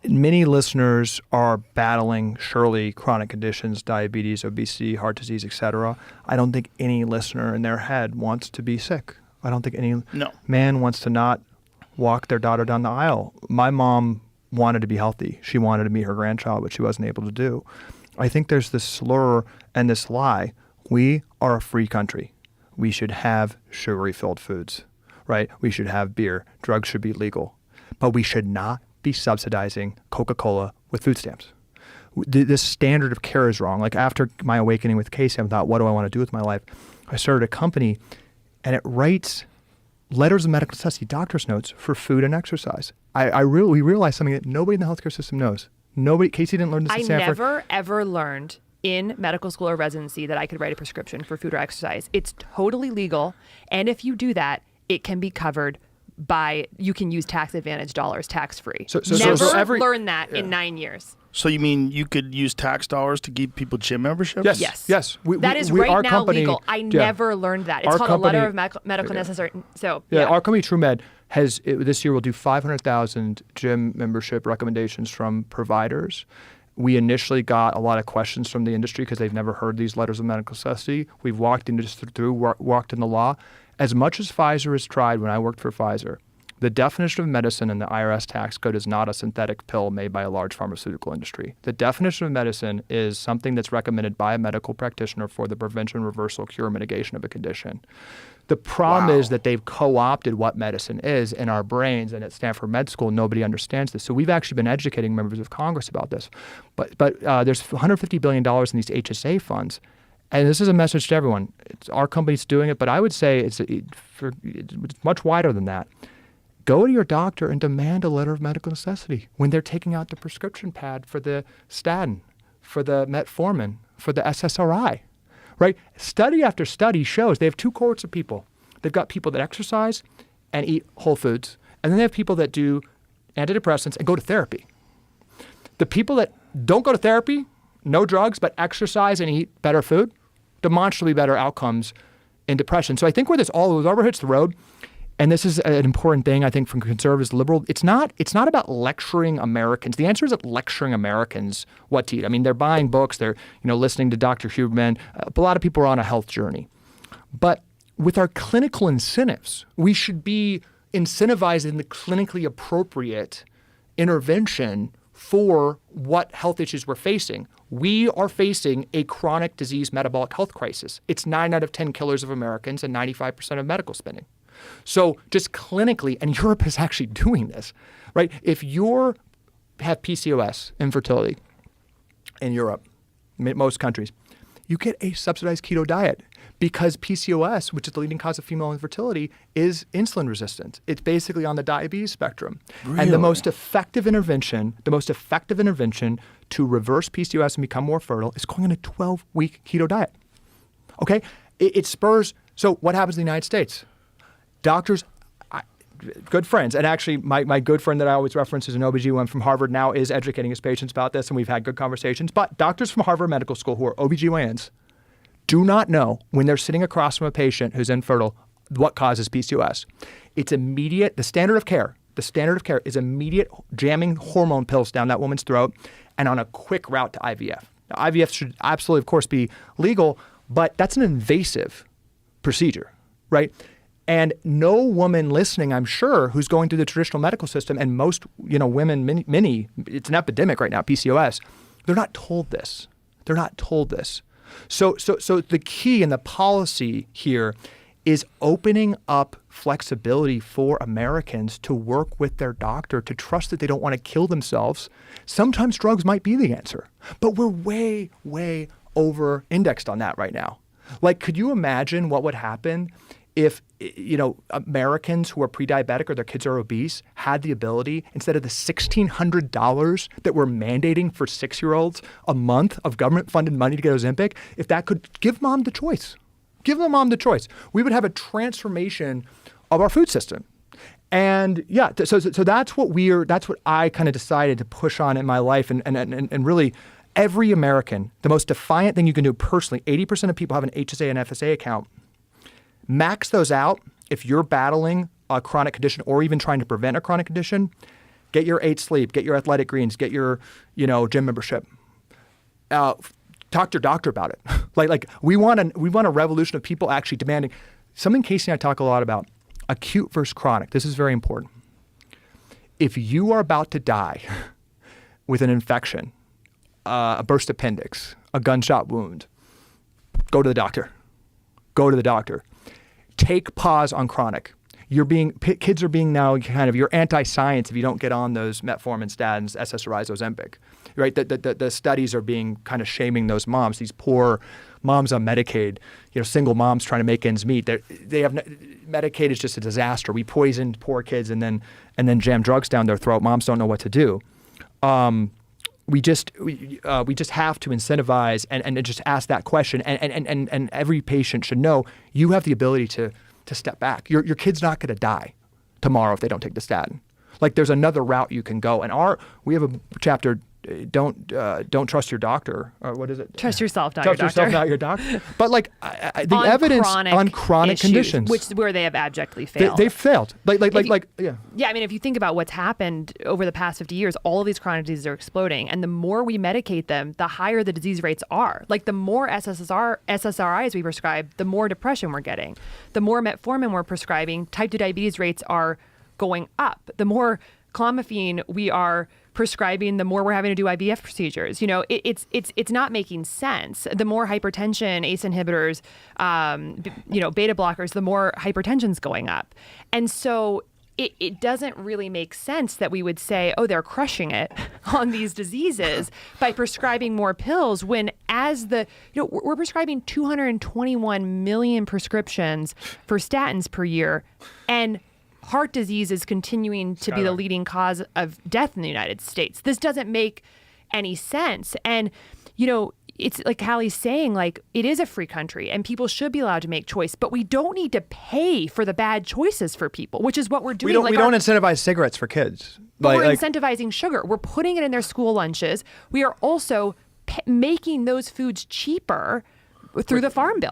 Many listeners are battling, surely, chronic conditions, diabetes, obesity, heart disease, etc. I don't think any listener in their head wants to be sick. I don't think any man wants to not walk their daughter down the aisle. My mom wanted to be healthy. She wanted to meet her grandchild, but she wasn't able to do. I think there's this slur and this lie. We are a free country. We should have sugary-filled foods, right? We should have beer. Drugs should be legal. But we should not be subsidizing Coca-Cola with food stamps. This standard of care is wrong. Like after my awakening with Casey, I thought, what do I want to do with my life? I started a company, and it writes letters of medical necessity, doctor's notes for food and exercise. We realized something that nobody in the healthcare system knows. Casey didn't learn this at Stanford. I never, ever learned in medical school or residency that I could write a prescription for food or exercise. It's totally legal. And if you do that, it can be covered you can use tax advantage dollars tax-free. Never learned that in 9 years. So you mean you could use tax dollars to give people gym memberships? Yes. That is right now legal. I never learned that. It's called a letter of medical necessity. So our company TrueMed this year will do 500,000 gym membership recommendations from providers. We initially got a lot of questions from the industry because they've never heard these letters of medical necessity. We've walked in the law. As much as Pfizer has tried when I worked for Pfizer, the definition of medicine in the IRS tax code is not a synthetic pill made by a large pharmaceutical industry. The definition of medicine is something that's recommended by a medical practitioner for the prevention, reversal, cure, mitigation of a condition. The problem is that they've co-opted what medicine is in our brains, and at Stanford Med School, nobody understands this. So we've actually been educating members of Congress about this. But there's $150 billion in these HSA funds. And this is a message to everyone. Our company's doing it, but I would say it's much wider than that. Go to your doctor and demand a letter of medical necessity when they're taking out the prescription pad for the statin, for the metformin, for the SSRI, right? Study after study shows they have two cohorts of people. They've got people that exercise and eat whole foods, and then they have people that do antidepressants and go to therapy. The people that don't go to therapy, no drugs, but exercise and eat better food, demonstrably better outcomes in depression. So I think where this all rubber hits the road, and this is an important thing, I think, from conservatives, liberal, it's not about lecturing Americans. The answer isn't lecturing Americans what to eat. I mean, they're buying books, they're listening to Dr. Huberman. A lot of people are on a health journey. But with our clinical incentives, we should be incentivizing the clinically appropriate intervention for what health issues we're facing. We are facing a chronic disease metabolic health crisis. It's 9 out of 10 killers of Americans and 95% of medical spending. So just clinically, and Europe is actually doing this, right? If you have PCOS, infertility, in Europe, most countries, you get a subsidized keto diet because PCOS, which is the leading cause of female infertility, is insulin resistant. It's basically on the diabetes spectrum. Really? And the most effective intervention to reverse PCOS and become more fertile is going on a 12-week keto diet. Okay? It spurs. So what happens in the United States? Doctors, good friends, and actually my good friend that I always reference is an OBGYN from Harvard now is educating his patients about this, and we've had good conversations. But doctors from Harvard Medical School who are OBGYNs do not know when they're sitting across from a patient who's infertile what causes PCOS. It's immediate. The standard of care is immediate jamming hormone pills down that woman's throat and on a quick route to IVF. Now, IVF should absolutely, of course, be legal, but that's an invasive procedure, right? And no woman listening, I'm sure, who's going through the traditional medical system, and most women, many, it's an epidemic right now, PCOS, they're not told this. So the key and the policy here is opening up flexibility for Americans to work with their doctor, to trust that they don't want to kill themselves. Sometimes drugs might be the answer, but we're way, way over-indexed on that right now. Like, could you imagine what would happen if Americans who are pre-diabetic or their kids are obese had the ability, instead of the $1,600 that we're mandating for 6-year-olds a month of government-funded money to get Ozempic, if that could give mom the choice. Give the mom the choice. We would have a transformation of our food system. And so that's what I kind of decided to push on in my life. And really, every American, the most defiant thing you can do personally, 80% of people have an HSA and FSA account. Max those out if you're battling a chronic condition or even trying to prevent a chronic condition. Get your 8 sleep, get your athletic greens, get your, gym membership. Talk to your doctor about it. like we want a revolution of people actually demanding something. Casey and I talk a lot about acute versus chronic. This is very important. If you are about to die with an infection, a burst appendix, a gunshot wound, go to the doctor. Go to the doctor. Take pause on chronic. Kids are being now you're anti-science if you don't get on those metformin, statins, SSRIs, Ozempic, right? The studies are being kind of shaming those moms, these poor moms on Medicaid, single moms trying to make ends meet. Medicaid is just a disaster. We poisoned poor kids and then jam drugs down their throat. Moms don't know what to do. We just have to incentivize and just ask that question. And every patient should know you have the ability to step back. Your kid's not going to die tomorrow if they don't take the statin. Like there's another route you can go. And we have a chapter. Don't trust your doctor. Or what is it? Trust yourself, not your doctor. Trust yourself, not your doctor. But the evidence on chronic issues, conditions, where they have abjectly failed. They've failed. Yeah. Yeah, I mean, if you think about what's happened over the past 50 years, all of these chronic diseases are exploding, and the more we medicate them, the higher the disease rates are. Like the more SSRIs we prescribe, the more depression we're getting. The more metformin we're prescribing, type 2 diabetes rates are going up. The more clomiphene we are prescribing, the more we're having to do IVF procedures. It's not making sense. The more hypertension, ACE inhibitors, beta blockers, the more hypertension's going up. And so it doesn't really make sense that we would say, oh, they're crushing it on these diseases by prescribing more pills when we're prescribing 221 million prescriptions for statins per year, and heart disease is continuing to be the leading cause of death in the United States. This doesn't make any sense. And, it's like Hallie's saying, it is a free country and people should be allowed to make choice, but we don't need to pay for the bad choices for people, which is what we're doing. We don't incentivize cigarettes for kids. But we're incentivizing sugar. We're putting it in their school lunches. We are also making those foods cheaper through the Farm Bill.